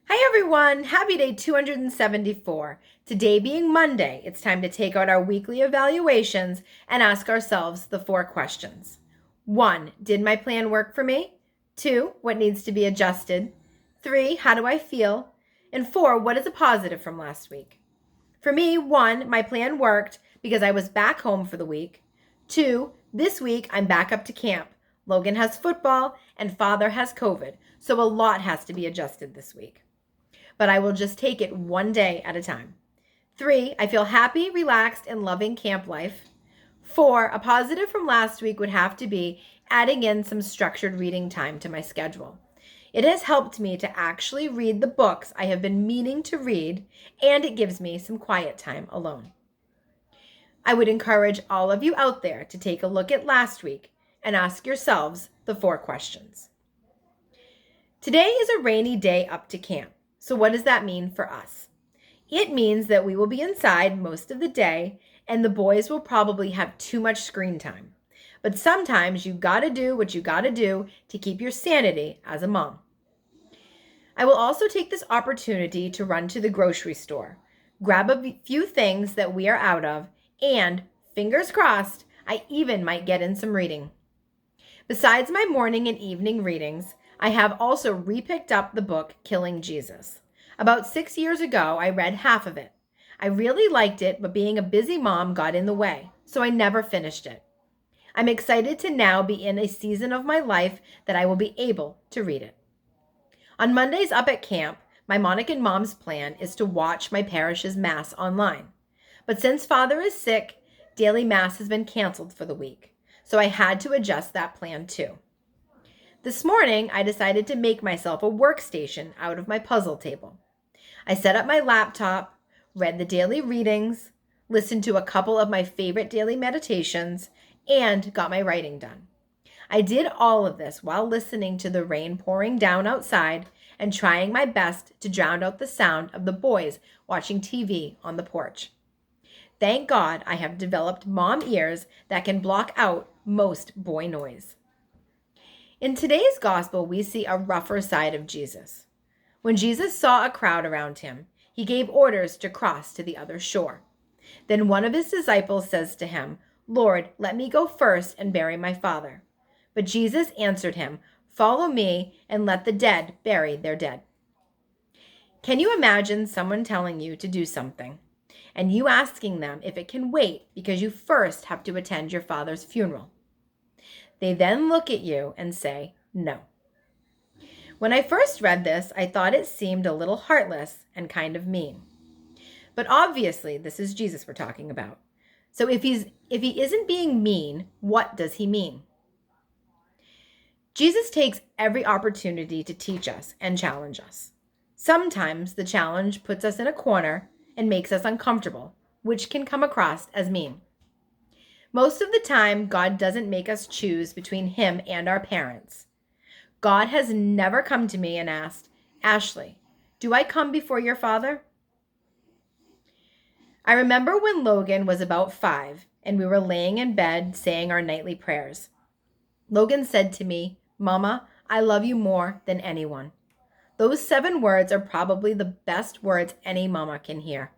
Hi everyone, happy day 274. Today being Monday, it's time to take out our weekly evaluations and ask ourselves the 4 questions. 1, did my plan work for me? 2, what needs to be adjusted? 3, how do I feel? And 4, what is a positive from last week? For me, 1, my plan worked because I was back home for the week. 2, this week I'm back up to camp. Logan has football and father has COVID, so a lot has to be adjusted this week. But I will just take it one day at a time. 3, I feel happy, relaxed, and loving camp life. 4, a positive from last week would have to be adding in some structured reading time to my schedule. It has helped me to actually read the books I have been meaning to read, and it gives me some quiet time alone. I would encourage all of you out there to take a look at last week and ask yourselves the 4 questions. Today is a rainy day up to camp. So what does that mean for us? It means that we will be inside most of the day and the boys will probably have too much screen time. But sometimes you gotta do what you gotta do to keep your sanity as a mom. I will also take this opportunity to run to the grocery store, grab a few things that we are out of, and, fingers crossed, I even might get in some reading. Besides my morning and evening readings, I have also repicked up the book Killing Jesus. About 6 years ago, I read half of it. I really liked it, but being a busy mom got in the way, so I never finished it. I'm excited to now be in a season of my life that I will be able to read it. On Mondays up at camp, my Monican Moms plan is to watch my parish's Mass online. But since Father is sick, daily Mass has been canceled for the week, so I had to adjust that plan too. This morning, I decided to make myself a workstation out of my puzzle table. I set up my laptop, read the daily readings, listened to a couple of my favorite daily meditations, and got my writing done. I did all of this while listening to the rain pouring down outside and trying my best to drown out the sound of the boys watching TV on the porch. Thank God I have developed mom ears that can block out most boy noise. In today's gospel, we see a rougher side of Jesus. When Jesus saw a crowd around him, he gave orders to cross to the other shore. Then one of his disciples says to him, "Lord, let me go first and bury my father." But Jesus answered him, "Follow me and let the dead bury their dead." Can you imagine someone telling you to do something and you asking them if it can wait because you first have to attend your father's funeral? They then look at you and say, "No." When I first read this, I thought it seemed a little heartless and kind of mean. But obviously, this is Jesus we're talking about. So if he isn't being mean, what does he mean? Jesus takes every opportunity to teach us and challenge us. Sometimes the challenge puts us in a corner and makes us uncomfortable, which can come across as mean. Most of the time, God doesn't make us choose between him and our parents. God has never come to me and asked, "Ashley, do I come before your father?" I remember when Logan was about 5 and we were laying in bed saying our nightly prayers. Logan said to me, "Mama, I love you more than anyone." Those 7 words are probably the best words any mama can hear.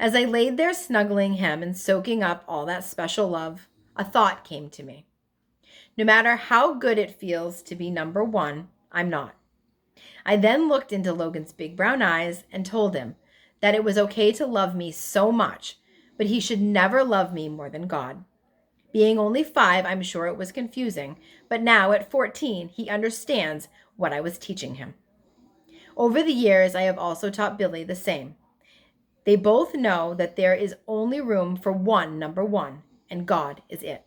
As I laid there snuggling him and soaking up all that special love, a thought came to me. No matter how good it feels to be number 1, I'm not. I then looked into Logan's big brown eyes and told him that it was okay to love me so much, but he should never love me more than God. Being only 5, I'm sure it was confusing, but now at 14, he understands what I was teaching him. Over the years, I have also taught Billy the same. They both know that there is only room for one number 1, and God is it.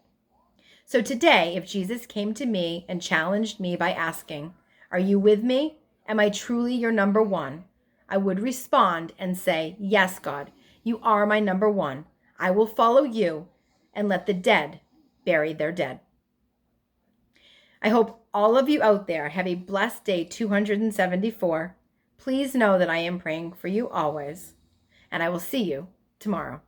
So today, if Jesus came to me and challenged me by asking, "Are you with me? Am I truly your number 1?" I would respond and say, "Yes, God, you are my number 1. I will follow you and let the dead bury their dead." I hope all of you out there have a blessed day 274. Please know that I am praying for you always, and I will see you tomorrow.